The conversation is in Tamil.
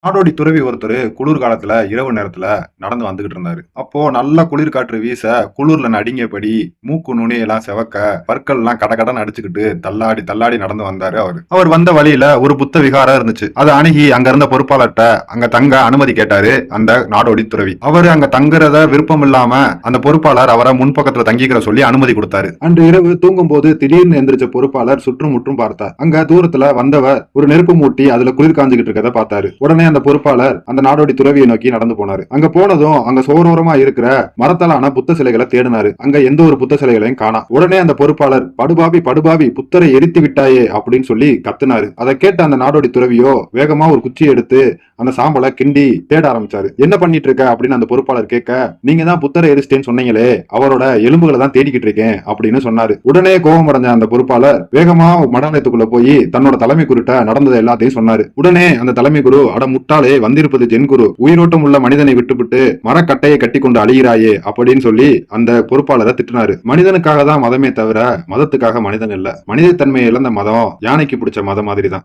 நாடோடி துறவி ஒருத்தர் குளிர் காலத்துல இரவு நேரத்துல நடந்து வந்துகிட்டு இருந்தாரு. அப்போ நல்ல குளிர் காற்று வீச குளிர்ல நடுங்கியபடி மூக்கு நுனி எல்லாம் செவக்க பற்கள் எல்லாம் கடகடன்னு அடிச்சுக்கிட்டு தள்ளாடி தள்ளாடி நடந்து வந்தாரு அவரு. அவர் வந்த வழியில ஒரு புத்த விகாரம் இருந்துச்சு. அதை அணுகி அங்க இருந்த பொறுப்பாளர்கிட்ட அங்க தங்க அனுமதி கேட்டாரு அந்த நாடோடி துறவி. அவரு அங்க தங்குறத விருப்பம் இல்லாம அந்த பொறுப்பாளர் அவரை முன்பக்கத்துல தங்கிக்கிற சொல்லி அனுமதி கொடுத்தாரு. அன்று இரவு தூங்கும் போது திடீர்னு எந்திரிச்ச பொறுப்பாளர் சுற்றும் முற்றும் பார்த்தார். அங்க தூரத்துல வந்தவர் ஒரு நெருப்பு மூட்டி அதுல குளிர் காஞ்சுகிட்டு இருக்கதை பார்த்தாரு. உடனே அந்த பொறுப்பாளர் அந்த நாடோடி துறவியை நோக்கி நடந்து போனாரு. அங்க போனதும் அங்க சோரோரமா இருக்கிற மரத்தாலான புத்த சிலைகளை தேடினாரு. அங்க எந்த ஒரு புத்த சிலைகளையும் காணா. உடனே அந்த பொறுப்பாளர் படுபாவி படுபாவி புத்தரை எரித்து விட்டாயே அப்படின்னு சொல்லி கத்துனாரு. அதை கேட்ட அந்த நாடோடி துறவியோ வேகமா ஒரு குச்சி எடுத்து அந்த சாம்பலை கிண்டி தேட ஆரம்பிச்சாரு. என்ன பண்ணிட்டு இருக்க அப்படின்னு அந்த பொறுப்பாளர் கேட்க, நீங்க தான் புத்தரை எரிச்சிட்டேன்னு சொன்னீங்களே, அவரோட எலும்புகளை தான் தேடிக்கிட்டு இருக்கேன் அப்படின்னு சொன்னாரு. உடனே கோபம் அடைஞ்ச அந்த பொறுப்பாளர் வேகமா மடாலயத்துக்குள்ள போய் தன்னோட தலைமை குருட்ட நடந்தது எல்லாத்தையும் சொன்னாரு. உடனே அந்த தலைமை குரு, அட முட்டாளே, வந்திருப்பது ஜென் குரு, உயிரோட்டம் உள்ள மனிதனை விட்டுவிட்டு மரக்கட்டையை கட்டி கொண்டு அழிகிறாயே அப்படின்னு சொல்லி அந்த பொறுப்பாளரை திட்டினாரு. மனிதனுக்காக தான் மதமே தவிர மதத்துக்காக மனிதன் இல்ல. மனிதத்தன்மையை இழந்த மதம் யானைக்கு பிடிச்ச மதம் மாதிரி தான்.